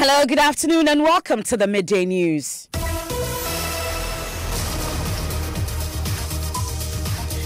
Hello, good afternoon, and welcome to the Midday News.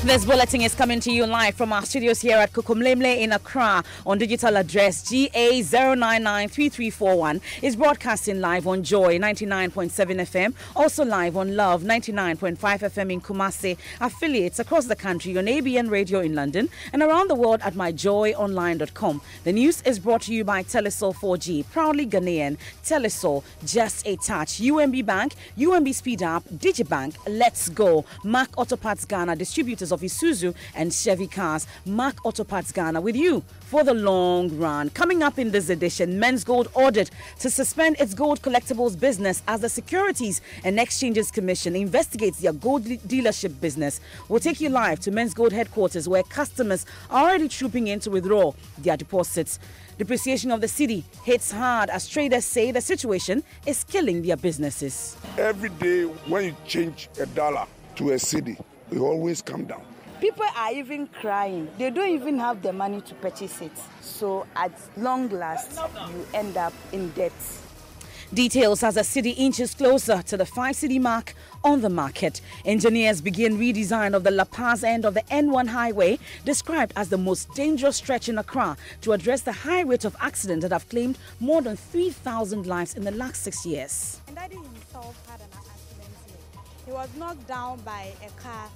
This bulletin is coming to you live from our studios here at Kukumlemle in Accra on digital address GA0993341. Is broadcasting live on Joy 99.7 FM, also live on Love 99.5 FM in Kumasi, affiliates across the country on ABN Radio in London and around the world at myjoyonline.com. The news is brought to you by Telesol 4G, proudly Ghanaian. Telesol, just a touch. UMB Bank, UMB Speed Up, Digibank, Let's Go. Mac Auto Parts Ghana, distributors of Isuzu and Chevy cars. Mac Auto Parts Ghana with you for the long run. Coming up in this edition, Men's Gold ordered to suspend its gold collectibles business as the Securities and Exchanges Commission investigates their gold dealership business. We'll take you live to Men's Gold headquarters where customers are already trooping in to withdraw their deposits. Depreciation of the cedi hits hard as traders say the situation is killing their businesses. Every day when you change a dollar to a cedi, it always come down. People are even crying. They don't even have the money to purchase it. So at long last, you end up in debt. Details as the city inches closer to the 5 cedi mark on the market. Engineers begin redesign of the La Paz end of the N1 highway, described as the most dangerous stretch in Accra, to address the high rate of accidents that have claimed more than 3,000 lives in the last 6 years. And Daddy himself had an accident here. He was knocked down by a car.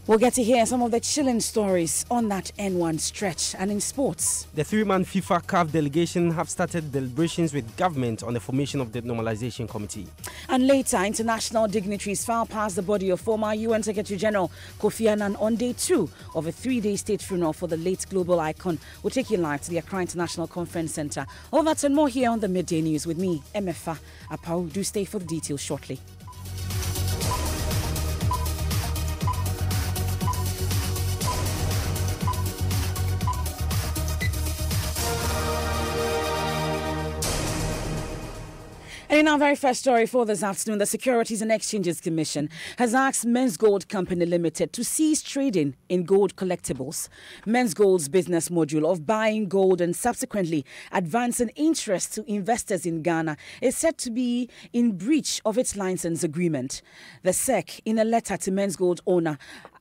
We'll get to hear some of the chilling stories on that N1 stretch. And in sports, the three-man FIFA CAF delegation have started deliberations with government on the formation of the normalization committee. And later, international dignitaries file past the body of former UN Secretary General Kofi Annan on day 2 of a 3-day state funeral for the late global icon. We'll take you live to the Accra International Conference Centre. All that and more here on the Midday News with me, Emefa Apau. Do stay for the details shortly. And in our very first story for this afternoon, the Securities and Exchanges Commission has asked Men's Gold Company Limited to cease trading in gold collectibles. Men's Gold's business module of buying gold and subsequently advancing interest to investors in Ghana is said to be in breach of its license agreement. The SEC, in a letter to Men's Gold owner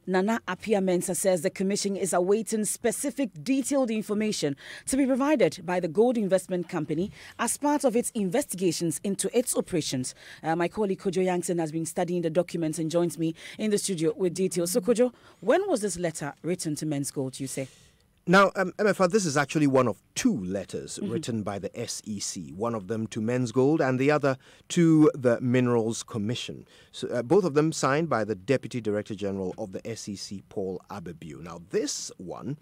Nana Apia Mensah, says the Commission is awaiting specific detailed information to be provided by the Gold Investment Company as part of its investigations into its operations. My colleague Kojo Yankson has been studying the documents and joins me in the studio with details. So Kojo, when was this letter written to Men's Gold, you say? Now, MFR, this is actually one of 2 letters written by the SEC, one of them to Men's Gold and the other to the Minerals Commission. So, both of them signed by the Deputy Director General of the SEC, Paul Abebu. Now, this one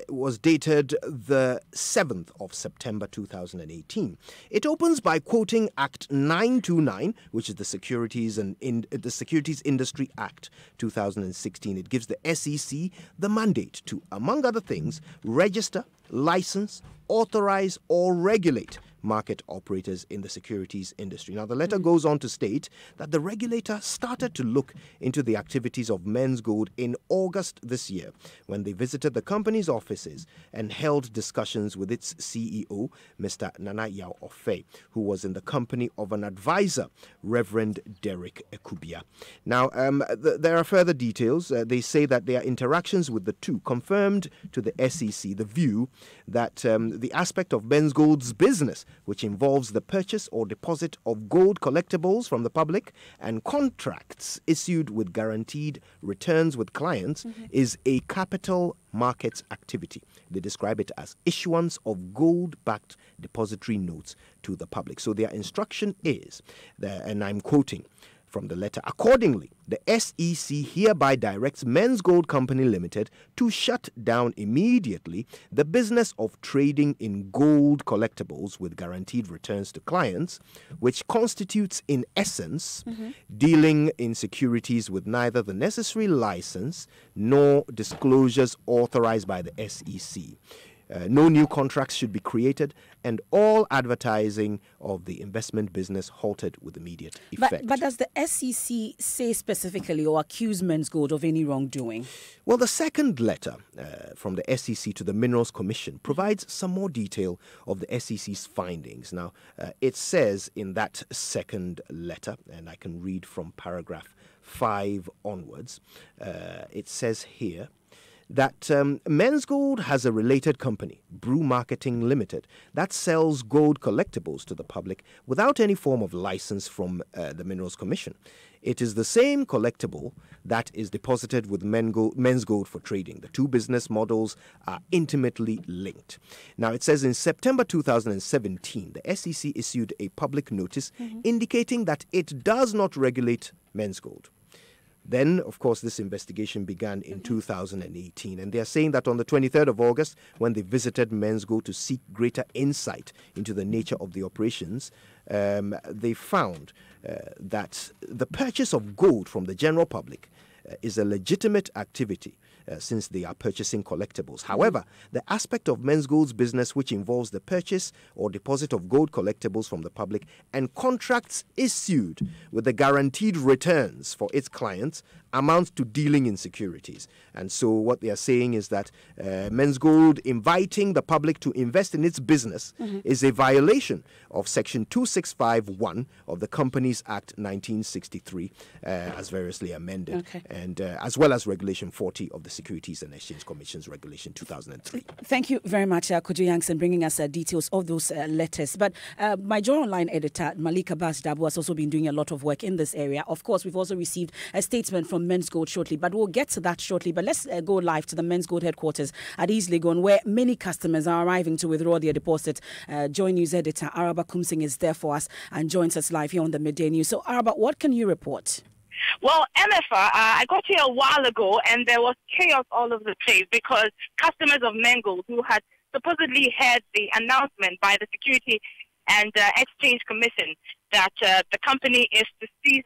was dated the 7th of September 2018. It opens by quoting Act 929, which is the Securities Industry Act 2016. It gives the SEC the mandate to, among other things, register, license, authorize, or regulate market operators in the securities industry. Now, the letter goes on to state that the regulator started to look into the activities of Men's Gold in August this year when they visited the company's offices and held discussions with its CEO, Mr. Nana Yao Ofe, who was in the company of an advisor, Reverend Derek Ekubia. Now, there are further details. They say that their interactions with the two confirmed to the SEC the view that the aspect of Men's Gold's business, which involves the purchase or deposit of gold collectibles from the public and contracts issued with guaranteed returns with clients, is a capital markets activity. They describe it as issuance of gold-backed depository notes to the public. So their instruction is, and I'm quoting from the letter, accordingly, the SEC hereby directs Men's Gold Company Limited to shut down immediately the business of trading in gold collectibles with guaranteed returns to clients, which constitutes, in essence, dealing in securities with neither the necessary license nor disclosures authorized by the SEC. No new contracts should be created, and all advertising of the investment business halted with immediate effect. But does the SEC say specifically or accuse Men's Gold of any wrongdoing? Well, the second letter from the SEC to the Minerals Commission provides some more detail of the SEC's findings. Now, it says in that second letter, and I can read from paragraph 5 onwards, it says here that Men's Gold has a related company, Brew Marketing Limited, that sells gold collectibles to the public without any form of license from the Minerals Commission. It is the same collectible that is deposited with Men's Gold for trading. The two business models are intimately linked. Now, it says in September 2017, the SEC issued a public notice indicating that it does not regulate Men's Gold. Then, of course, this investigation began in 2018, and they are saying that on the 23rd of August, when they visited Men's Gold to seek greater insight into the nature of the operations, they found that the purchase of gold from the general public is a legitimate activity since they are purchasing collectibles. However, the aspect of Men's Gold's business which involves the purchase or deposit of gold collectibles from the public and contracts issued with the guaranteed returns for its clients amounts to dealing in securities. And so what they are saying is that Men's Gold inviting the public to invest in its business is a violation of Section 2651 of the Companies Act 1963 as variously amended, and as well as Regulation 40 of the Securities and Exchange Commission's Regulation 2003. Thank you very much, Kojo Yankson, bringing us details of those letters. But my Joy Online editor, Malika Basdabu, has also been doing a lot of work in this area. Of course, we've also received a statement from Men's Gold shortly, but we'll get to that shortly. But let's go live to the Men's Gold headquarters at East Legon, where many customers are arriving to withdraw their deposit. Joy News editor Araba Kumsing is there for us and joins us live here on the Midday News. So, Araba, what can you report? Well, MFA, I got here a while ago and there was chaos all over the place because customers of Men's Gold who had supposedly heard the announcement by the Security and Exchange Commission that the company is to cease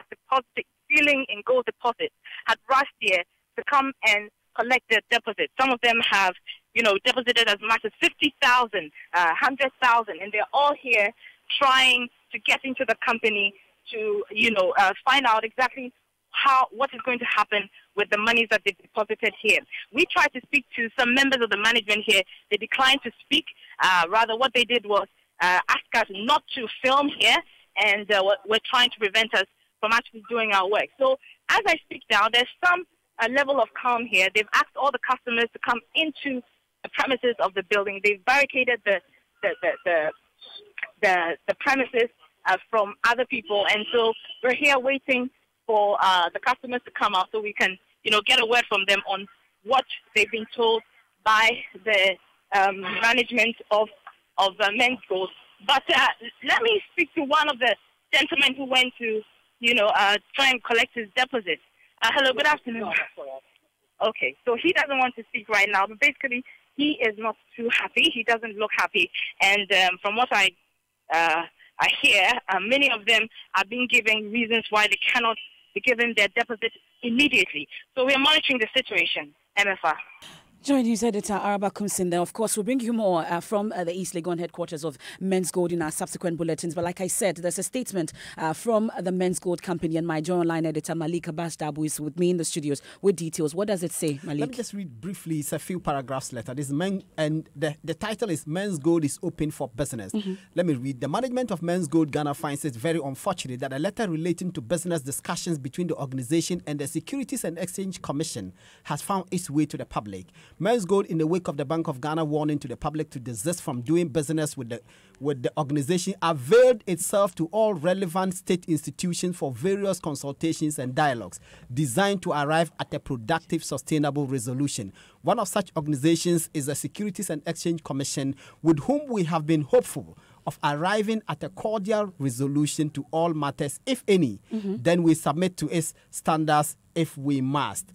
dealing in gold deposits had rushed here to come and collect their deposits. Some of them have, deposited as much as 50,000, 100,000, and they're all here trying to get into the company to, find out exactly what is going to happen with the monies that they deposited here. We tried to speak to some members of the management here. They declined to speak. Rather, what they did was ask us not to film here, and were trying to prevent us from actually doing our work. So as I speak now, there's some level of calm here. They've asked all the customers to come into the premises of the building. They've barricaded the premises from other people, and so we're here waiting for the customers to come out so we can, get a word from them on what they've been told by the management of Men's Gold. But let me speak to one of the gentlemen who went to, try and collect his deposit. Hello, good afternoon. Okay, so he doesn't want to speak right now, but basically he is not too happy. He doesn't look happy, and from what I hear, many of them are being given reasons why they cannot be given their deposit immediately. So we are monitoring the situation, MFR. Joy News editor Araba Kumsin there. Of course, we'll bring you more from the East Legon headquarters of Men's Gold in our subsequent bulletins. But like I said, there's a statement from the Men's Gold company, and my Joy Online editor Malika Basdabu is with me in the studios with details. What does it say, Malik? Let me just read briefly. It's a few paragraphs later. This and the title is Men's Gold is open for business. Let me read. The management of Men's Gold Ghana finds it very unfortunate that a letter relating to business discussions between the organization and the Securities and Exchange Commission has found its way to the public. Men's Gold, in the wake of the Bank of Ghana warning to the public to desist from doing business with the organization, availed itself to all relevant state institutions for various consultations and dialogues designed to arrive at a productive, sustainable resolution. One of such organizations is the Securities and Exchange Commission, with whom we have been hopeful of arriving at a cordial resolution to all matters, if any. Then we submit to its standards if we must.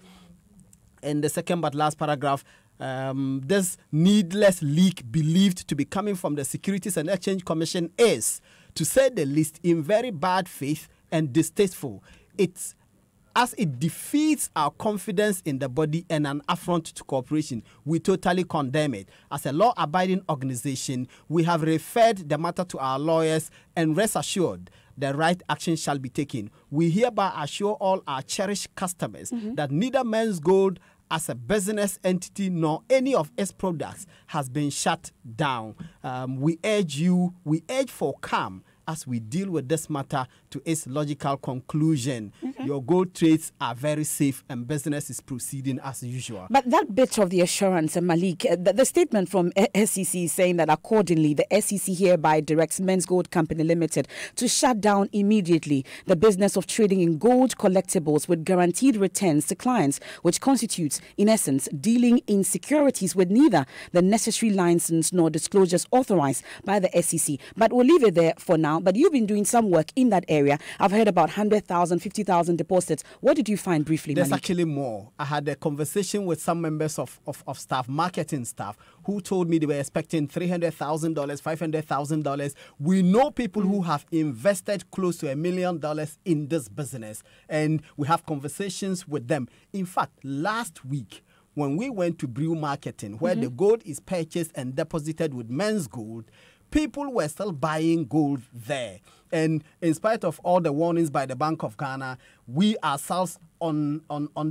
In the second but last paragraph, this needless leak believed to be coming from the Securities and Exchange Commission is, to say the least, in very bad faith and distasteful. It as it defeats our confidence in the body and an affront to cooperation, we totally condemn it. As a law-abiding organization, we have referred the matter to our lawyers, and rest assured, the right action shall be taken. We hereby assure all our cherished customers that neither Men's Gold as a business entity nor any of its products has been shut down. We urge for calm as we deal with this matter to its logical conclusion. Your gold trades are very safe and business is proceeding as usual. But that bit of the assurance, Malik, the statement from SEC is saying that accordingly, the SEC hereby directs Men's Gold Company Limited to shut down immediately the business of trading in gold collectibles with guaranteed returns to clients, which constitutes, in essence, dealing in securities with neither the necessary license nor disclosures authorized by the SEC. But we'll leave it there for now. But you've been doing some work in that area. I've heard about 100,000, 50,000 deposits. What did you find briefly, There's Malik? actually more. I had a conversation with some members of staff, marketing staff, who told me they were expecting $300,000, $500,000. We know people who have invested close to $1 million in this business, and we have conversations with them. In fact, last week, when we went to Brew Marketing, where the gold is purchased and deposited with Men's Gold, people were still buying gold there. And in spite of all the warnings by the Bank of Ghana, we ourselves on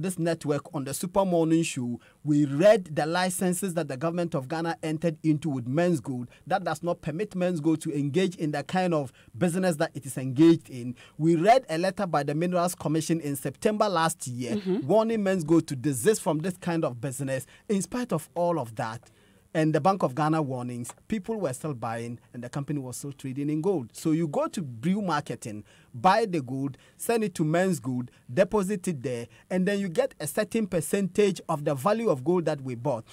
this network, on the Super Morning Show, we read the licenses that the government of Ghana entered into with Men's Gold. That does not permit Men's Gold to engage in the kind of business that it is engaged in. We read a letter by the Minerals Commission in September last year, warning Men's Gold to desist from this kind of business. In spite of all of that, and the Bank of Ghana warnings, people were still buying and the company was still trading in gold. So you go to Brew Marketing, buy the gold, send it to Men's Gold, deposit it there, and then you get a certain percentage of the value of gold that we bought.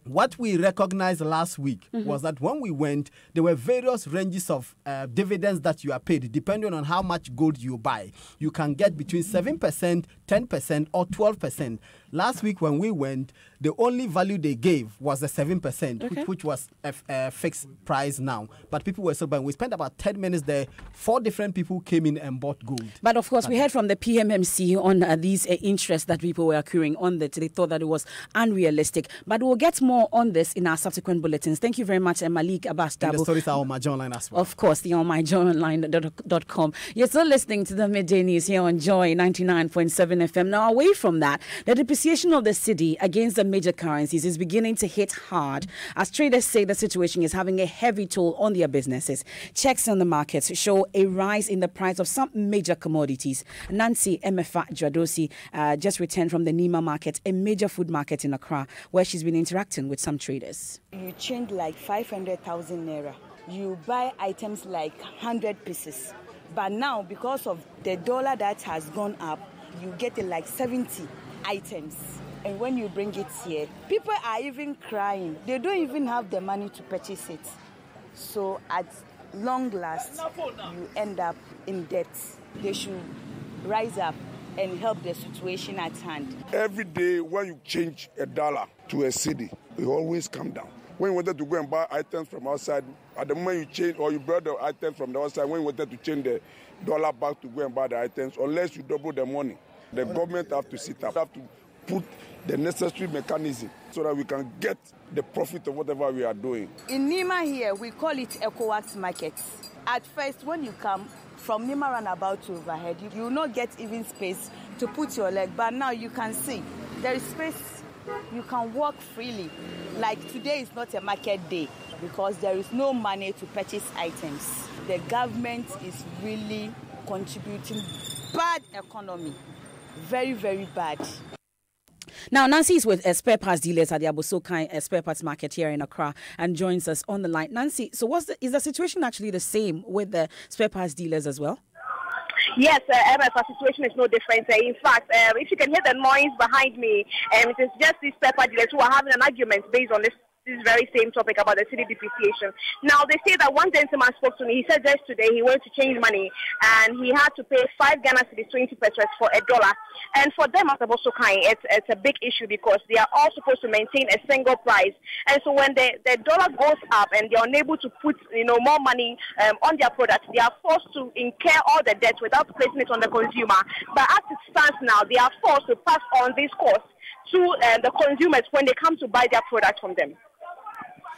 What we recognized last week was that when we went, there were various ranges of dividends that you are paid, depending on how much gold you buy. You can get between 7%, 10%, or 12%. Last week when we went, the only value they gave was the 7%, which was a fixed price now. But people were still buying. We spent about 10 minutes there. 4 different people came in and bought gold. But of course, we heard from the PMMC on these interests that people were accruing on that. They thought that it was unrealistic. But we'll get more on this in our subsequent bulletins. Thank you very much, Malik Abbas Dabo. The stories are on my Joy Online as well. Of course, they're on myjoyonline.com. You're still listening to the Midday News here on Joy 99.7 FM. Now, away from that, the depreciation of the cedi against the major currencies is beginning to hit hard as traders say the situation is having a heavy toll on their businesses. Checks on the markets show a rise in the price of some major commodities. Nancy Emefa Jwadosi just returned from the Nima market, a major food market in Accra, where she's been interacting with some traders. You change like 500,000 naira. You buy items like 100 pieces. But now, because of the dollar that has gone up, you get it like 70 items. And when you bring it here, people are even crying. They don't even have the money to purchase it. So at long last, you end up in debt. They should rise up and help the situation at hand. Every day when you change a dollar to a cedi, it always come down. When you wanted to go and buy items from outside, at the moment you change or you brought the items from the outside, when you wanted to change the dollar back to go and buy the items, unless you double the money, the government have to sit up, have to put the necessary mechanism so that we can get the profit of whatever we are doing. In Nima here, we call it ECOWAX market. At first, when you come from Nima roundabout to overhead, you will not get even space to put your leg. But now you can see there is space. You can walk freely. Like today is not a market day because there is no money to purchase items. The government is really contributing bad economy. Very, very bad. Now, Nancy is with spare parts dealers at the Abosokai spare parts market here in Accra and joins us on the line. Nancy, so is the situation actually the same with the spare parts dealers as well? Yes, the situation is no different. In fact, if you can hear the noise behind me, it is just these pepper dealers who are having an argument based on this this very same topic about the city depreciation. Now, they say that one gentleman spoke to me. He said just today he went to change money and he had to pay 5 Ghana cedis 20 pesos for $1. And for them as a Bosokai, it's a big issue because they are all supposed to maintain a single price. And so when the dollar goes up and they are unable to put more money on their products, they are forced to incur all the debt without placing it on the consumer. But as it stands now, they are forced to pass on these costs to the consumers when they come to buy their products from them.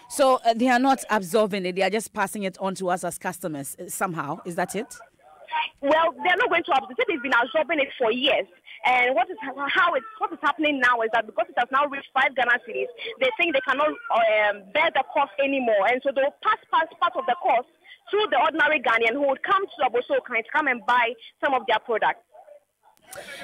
So they are not absorbing it; they are just passing it on to us as customers somehow. Is that it? Well, they're not going to absorb it. They've been absorbing it for years. And what is happening now is that because it has now reached 5 Ghana cedis, they think they cannot bear the cost anymore, and so they'll pass part of the cost to the ordinary Ghanaian who would come to Abosokai to come and buy some of their products.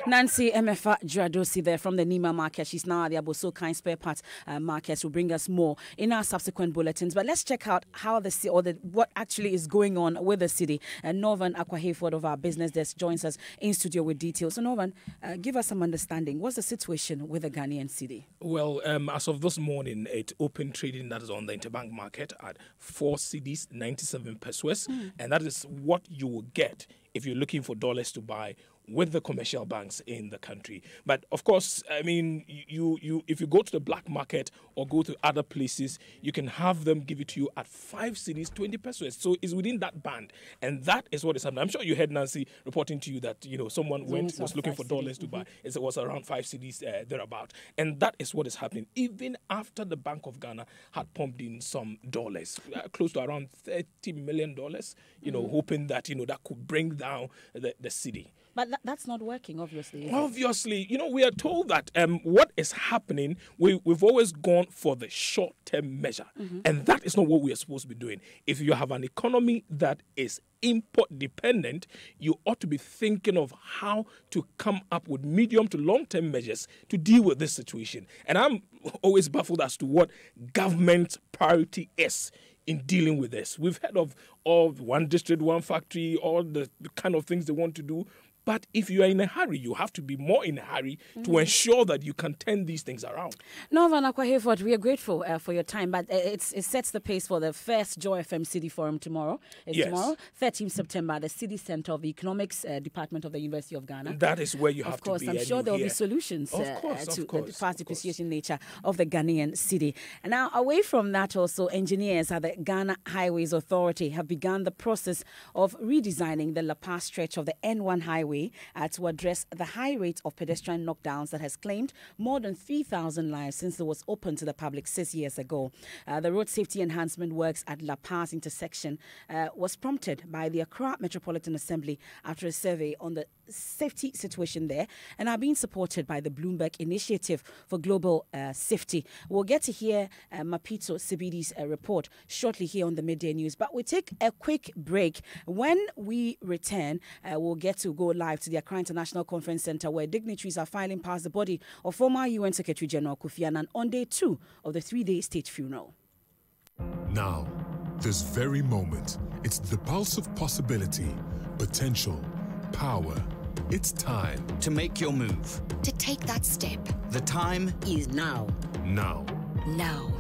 Nancy Emefa Dradosi there from the Nima market. She's now at the Abosokai spare parts market. Will bring us more in our subsequent bulletins. But let's check out how what actually is going on with the city. And Norvan Akwaheford of our business desk joins us in studio with details. So Norvan, give us some understanding. What's the situation with the Ghanaian city? Well, as of this morning, it opened trading that is on the interbank market at 4 cedis 97 pesos, and that is what you will get if you're looking for dollars to buy with the commercial banks in the country. But of course, I mean, you if you go to the black market or go to other places, you can have them give it to you at 5 cedis 20 pesos. So it's within that band, and that is what is happening. I'm sure you heard Nancy reporting to you that someone was looking for dollars to buy. It was around 5 cedis thereabout, and that is what is happening. Even after the Bank of Ghana had pumped in some dollars, close to around $30 million, hoping that that could bring down the city. But that's not working, obviously. Obviously, we are told that what is happening, we've always gone for the short-term measure. And that is not what we are supposed to be doing. If you have an economy that is import-dependent, you ought to be thinking of how to come up with medium to long-term measures to deal with this situation. And I'm always baffled as to what government's priority is in dealing with this. We've heard of one district, one factory, all the kind of things they want to do. But if you are in a hurry, you have to be more in a hurry to ensure that you can turn these things around. Norvan Akwaheford, we are grateful for your time, but it sets the pace for the first Joy FM City Forum tomorrow. It's tomorrow, 13th September, the City Center of the Economics Department of the University of Ghana. That is where you have to be. Of course, I'm sure there will be solutions to the fast depreciation nature of the Ghanaian city. And now, away from that also, engineers at the Ghana Highways Authority have begun the process of redesigning the La Paz stretch of the N1 highway to address the high rate of pedestrian knockdowns that has claimed more than 3,000 lives since it was opened to the public 6 years ago. The road safety enhancement works at La Paz intersection was prompted by the Accra Metropolitan Assembly after a survey on the safety situation there and are being supported by the Bloomberg Initiative for Global Safety. We'll get to hear Mapito Sibidi's report shortly here on the Midday News, but we'll take a quick break. When we return, we'll get to go live to the Accra International Conference Center where dignitaries are filing past the body of former UN Secretary General Kofi Annan on day 2 of the 3-day state funeral. Now, this very moment, it's the pulse of possibility, potential, power. It's time to make your move. To take that step. The time is now. Now. Now.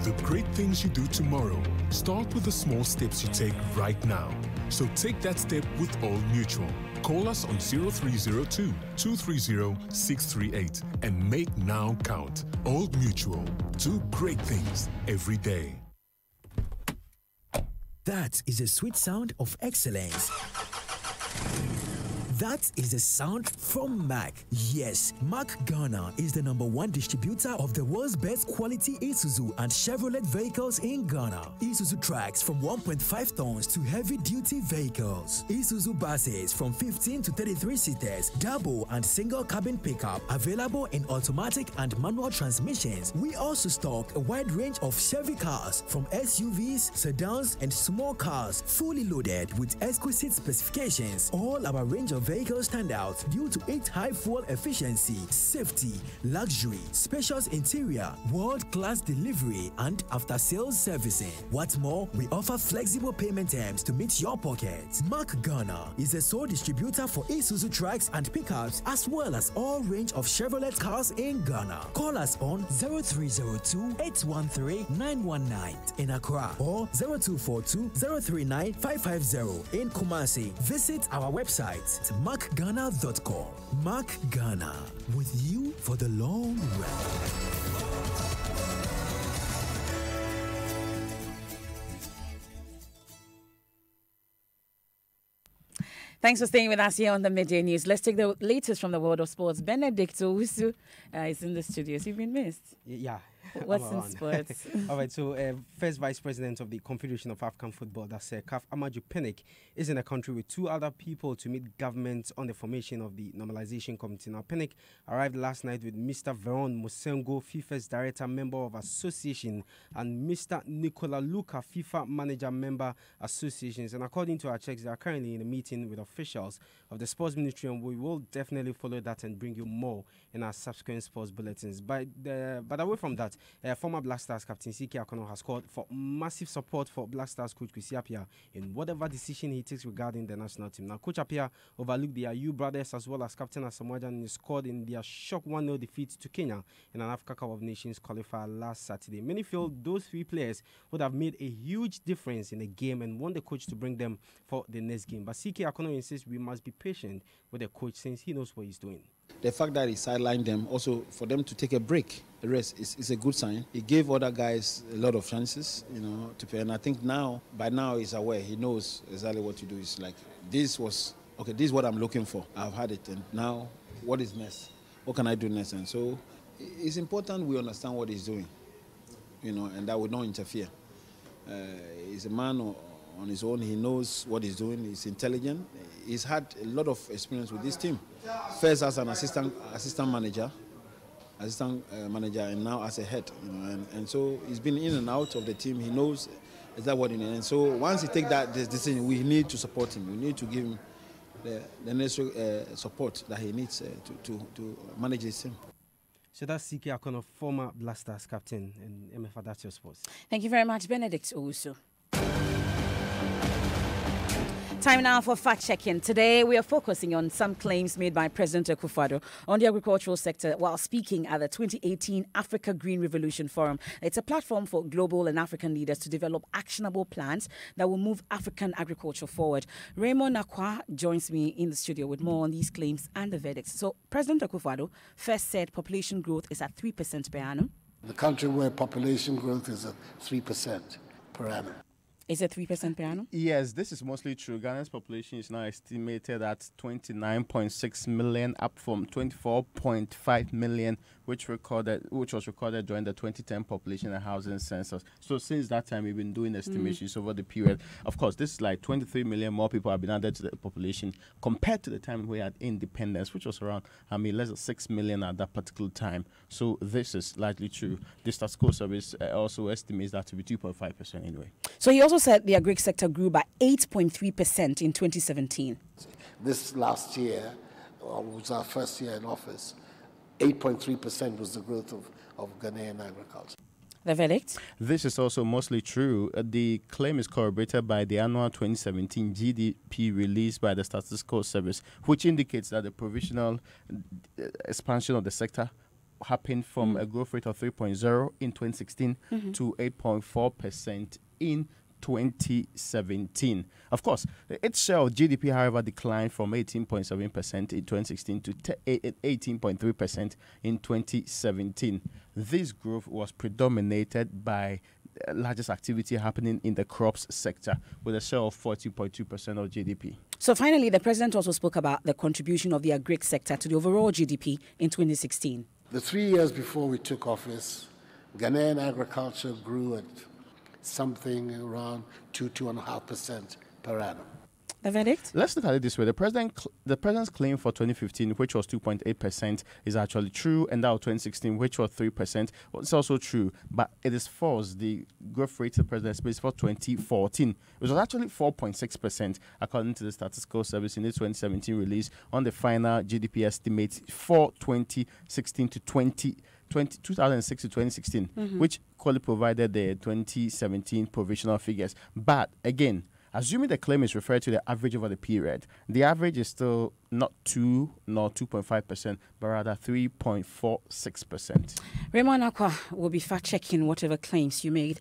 The great things you do tomorrow start with the small steps you take right now. So take that step with Old Mutual. Call us on 0302-230-638 and make now count. Old Mutual. Do great things every day. That is the sweet sound of excellence. That is the sound from Mack. Yes, Mack Ghana is the #1 distributor of the world's best quality Isuzu and Chevrolet vehicles in Ghana. Isuzu trucks from 1.5 tons to heavy-duty vehicles. Isuzu buses from 15 to 33 seaters, double and single cabin pickup, available in automatic and manual transmissions. We also stock a wide range of Chevy cars from SUVs, sedans, and small cars, fully loaded with exquisite specifications. All our range of vehicles stand out due to its high fuel efficiency, safety, luxury, spacious interior, world-class delivery, and after-sales servicing. What's more, we offer flexible payment terms to meet your pocket. Mark Ghana is a sole distributor for Isuzu trucks and pickups, as well as all range of Chevrolet cars in Ghana. Call us on 0302-813-919 in Accra or 0242-039-550 in Kumasi. Visit our website at markghana.com. Mark Ghana, with you for the long run. Thanks for staying with us here on the Midday News. Let's take the latest from the world of sports. Benedict Owusu is in the studios. You've been missed. Yeah. What's in sports? All right, so first Vice President of the Confederation of African Football, that's CAF, Amaju Pinnick, is in the country with two other people to meet government on the formation of the Normalization Committee. Now, Pinnick arrived last night with Mr. Veron Mosengo, FIFA's Director, Member of Association, and Mr. Nicola Luca, FIFA Manager, Member Associations. And according to our checks, they are currently in a meeting with officials of the Sports Ministry, and we will definitely follow that and bring you more in our subsequent sports bulletins. But away from that, former Black Stars captain CK Akono has called for massive support for Black Stars coach Kwesi Appiah in whatever decision he takes regarding the national team. Now, Coach Appiah overlooked the Ayew brothers as well as Captain Asamoah Gyan scored in their shock 1-0 defeat to Kenya in an Africa Cup of Nations qualifier last Saturday. Many feel those three players would have made a huge difference in the game and want the coach to bring them for the next game. But CK Akono insists we must be patient with the coach since he knows what he's doing. The fact that he sidelined them, also for them to take a break, the rest is a good sign. He gave other guys a lot of chances, to play. And I think by now he's aware. He knows exactly what to do. It's like, this is what I'm looking for. I've had it. And now, what is next? What can I do next? And so it's important we understand what he's doing, and that we don't interfere. He's a man on his own. He knows what he's doing. He's intelligent. He's had a lot of experience with this team. First as an assistant manager, and now as a head. And so he's been in and out of the team. He knows exactly what he needs. And so once he takes that decision, we need to support him. We need to give him the necessary support that he needs to manage his team. So that's CK Akono, former Black Stars captain, and MFA, that's your sports. Thank you very much, Benedict Owusu. Time now for fact-checking. Today, we are focusing on some claims made by President Akufo-Addo on the agricultural sector while speaking at the 2018 Africa Green Revolution Forum. It's a platform for global and African leaders to develop actionable plans that will move African agriculture forward. Raymond Nakwa joins me in the studio with more on these claims and the verdicts. So, President Akufo-Addo first said population growth is at 3% per annum. The country where population growth is at 3% per annum. Is it 3% per annum? Yes, this is mostly true. Ghana's population is now estimated at 29.6 million, up from 24.5 million, which was recorded during the 2010 population and housing census. So since that time, we've been doing estimations over the period. Of course, this is like 23 million more people have been added to the population compared to the time we had independence, which was around, less than 6 million at that particular time. So this is likely true. The Statistical Service also estimates that to be 2.5% anyway. So he also said the agri sector grew by 8.3% in 2017. This last year was our first year in office. 8.3% was the growth of Ghanaian agriculture. The verdict? This is also mostly true. The claim is corroborated by the annual 2017 GDP released by the Statistical Service, which indicates that the provisional expansion of the sector happened from a growth rate of 3.0 in 2016 to 8.4% in 2017. Of course, its share of GDP, however, declined from 18.7% in 2016 to 18.3% in 2017. This growth was predominated by largest activity happening in the crops sector, with a share of 40.2% of GDP. So finally, the president also spoke about the contribution of the agri sector to the overall GDP in 2016. The 3 years before we took office, Ghanaian agriculture grew at something around 2.5% per annum. The verdict? Let's look at it this way. The president's claim for 2015, which was 2.8%, is actually true, and that of 2016, which was 3%, it's also true. But it is false. The growth rate the president estimates for 2014, which was actually 4.6%, according to the Statistical Service in its 2017 release on the final GDP estimates for 2016 to 2006 to 2016, which clearly provided the 2017 provisional figures. But again, assuming the claim is referred to the average over the period, the average is still not 2 nor 2.5%, but rather 3.46%. Raymond Akwa will be fact-checking whatever claims you made.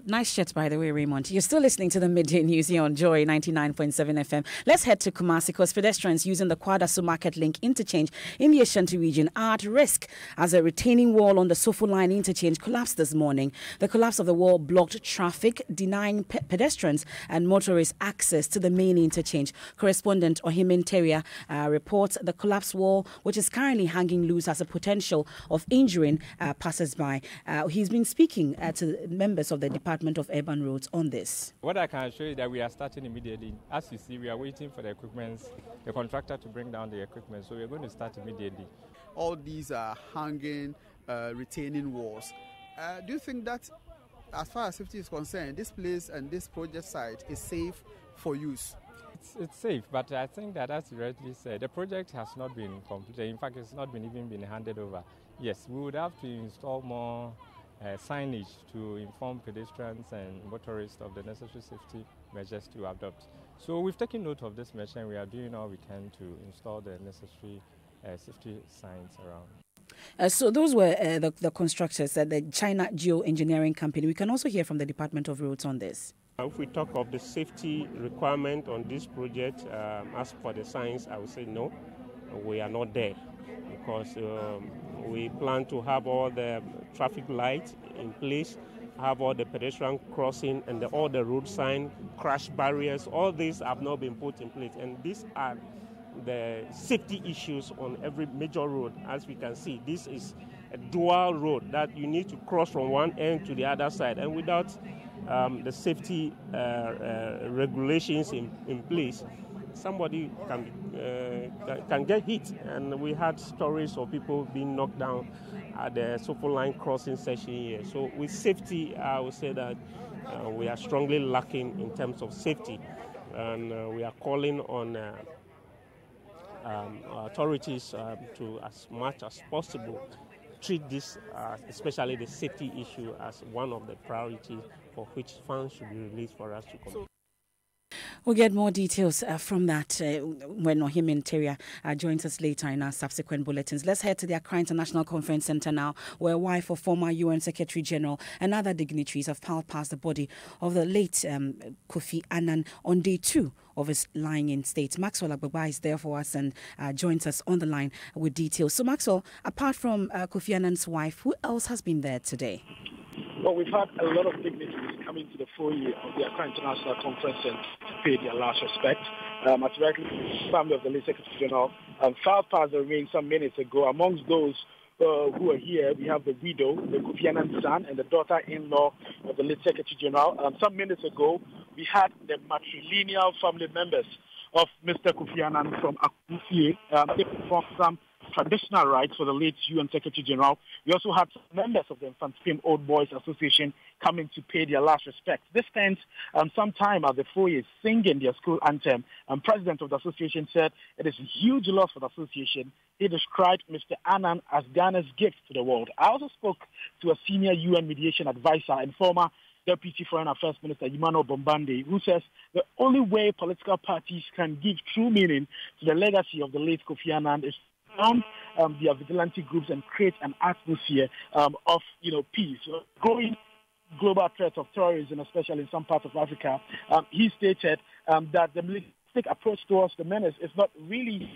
Nice shirt, by the way, Raymond. You're still listening to the Midday News here on Joy 99.7 FM. Let's head to Kumasi because pedestrians using the Kwadasu Market Link interchange in the Ashanti region are at risk as a retaining wall on the Sofo Line interchange collapsed this morning. The collapse of the wall blocked traffic, denying pedestrians and motorists access to the main interchange. Correspondent Ohimen Teria reports the collapsed wall, which is currently hanging loose, has a potential of injuring passers-by. He's been speaking to members of the Department of Urban Roads on this. What I can assure you is that we are starting immediately. As you see, we are waiting for the equipment, the contractor to bring down the equipment, so we're going to start immediately. All these are hanging, retaining walls. Do you think that, as far as safety is concerned, this place and this project site is safe for use? It's safe, but I think that, as you rightly said, the project has not been completed. In fact, it's not even been handed over. Yes, we would have to install more signage to inform pedestrians and motorists of the necessary safety measures to adopt. So we've taken note of this measure and we are doing all we can to install the necessary safety signs around. So those were the constructors, the China Geoengineering Company. We can also hear from the Department of Roads on this. If we talk of the safety requirement on this project, as for the science, I would say no, we are not there because we plan to have all the traffic lights in place, have all the pedestrian crossing and all the road sign, crash barriers, all these have not been put in place. And these are the safety issues on every major road. As we can see, this is a dual road that you need to cross from one end to the other side, and without the safety regulations in place, somebody can get hit. And we had stories of people being knocked down at the Sofo Line crossing section here. So with safety, I would say that we are strongly lacking in terms of safety, and we are calling on authorities to, as much as possible, treat this, especially the safety issue, as one of the priorities for which funds should be released for us to complete. We'll get more details from that when Ohimen Teria joins us later in our subsequent bulletins. Let's head to the Accra International Conference Centre now, where a wife of former UN Secretary General and other dignitaries have piled past the body of the late Kofi Annan on day 2 of his lying in state. Maxwell Agbagba is there for us and joins us on the line with details. So Maxwell, apart from Kofi Annan's wife, who else has been there today? Well, we've had a lot of dignitaries coming to the foyer of the Accra International Conference Centre to pay their last respect. As rightly, the family of the late Secretary General filed past the remains some minutes ago. Amongst those who are here, we have the widow, the Kofi Annan's son, and the daughter-in-law of the late Secretary General. Some minutes ago, we had the matrilineal family members of Mr. Kofi Annan from Akusie. They performed some traditional rites for the late UN Secretary General. We also had members of the Infantine Old Boys Association coming to pay their last respects. They spent some time at the foyer singing their school anthem. President of the association said it is a huge loss for the association. He described Mr. Annan as Ghana's gift to the world. I also spoke to a senior UN mediation advisor and former Deputy Foreign Affairs Minister Emmanuel Bombande, who says the only way political parties can give true meaning to the legacy of the late Kofi Annan is around their vigilante groups and create an atmosphere of peace. Growing global threats of terrorism, especially in some parts of Africa, he stated that the militaristic approach towards the menace is not really,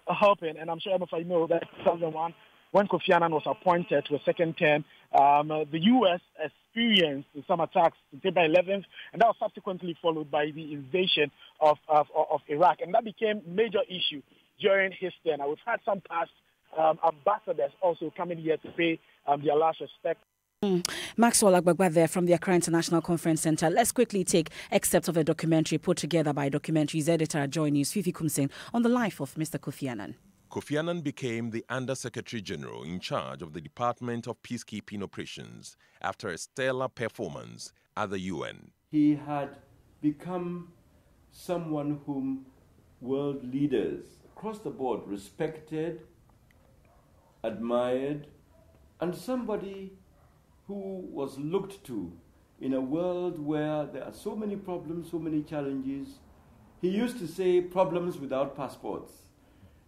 helping. And I'm sure if I know that 2001, when Kofi Annan was appointed to a second term, the U.S. experienced some attacks on September 11th, and that was subsequently followed by the invasion of Iraq. And that became a major issue during his term. We've had some past ambassadors also coming here to pay their last respect Maxwell Agbagba there from the Accra International Conference Center. Let's quickly take excerpts of a documentary put together by Documentaries editor at Joy News, Fifi Kumsen, on the life of Mr. Kofi Annan. Kofi Annan became the Under-Secretary General in charge of the Department of Peacekeeping Operations after a stellar performance at the UN. He had become someone whom world leaders across the board respected, admired, and somebody who was looked to in a world where there are so many problems, so many challenges. He used to say, problems without passports.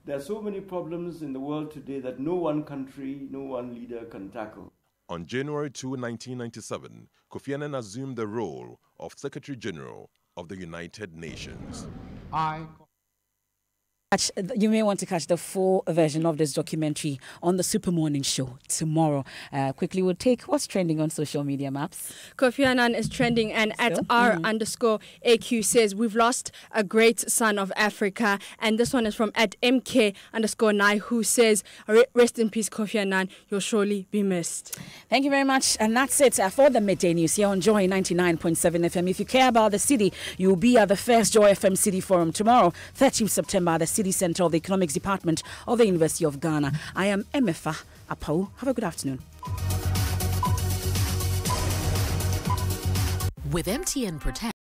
There are so many problems in the world today that no one country, no one leader can tackle. On January 2, 1997, Kofi Annan assumed the role of Secretary General of the United Nations. You may want to catch the full version of this documentary on the Super Morning Show tomorrow. Quickly, we'll take what's trending on social media maps. Kofi Annan is trending, and at R_AQ says, we've lost a great son of Africa. And this one is from at MK_Nai, who says, rest in peace, Kofi Annan. You'll surely be missed. Thank you very much. And that's it for the Midday News here on Joy 99.7 FM. If you care about the city, you'll be at the first Joy FM City Forum tomorrow, 13th September, at the City Center of the Economics Department of the University of Ghana. I am Emefa Apau. Have a good afternoon. With MTN Protect,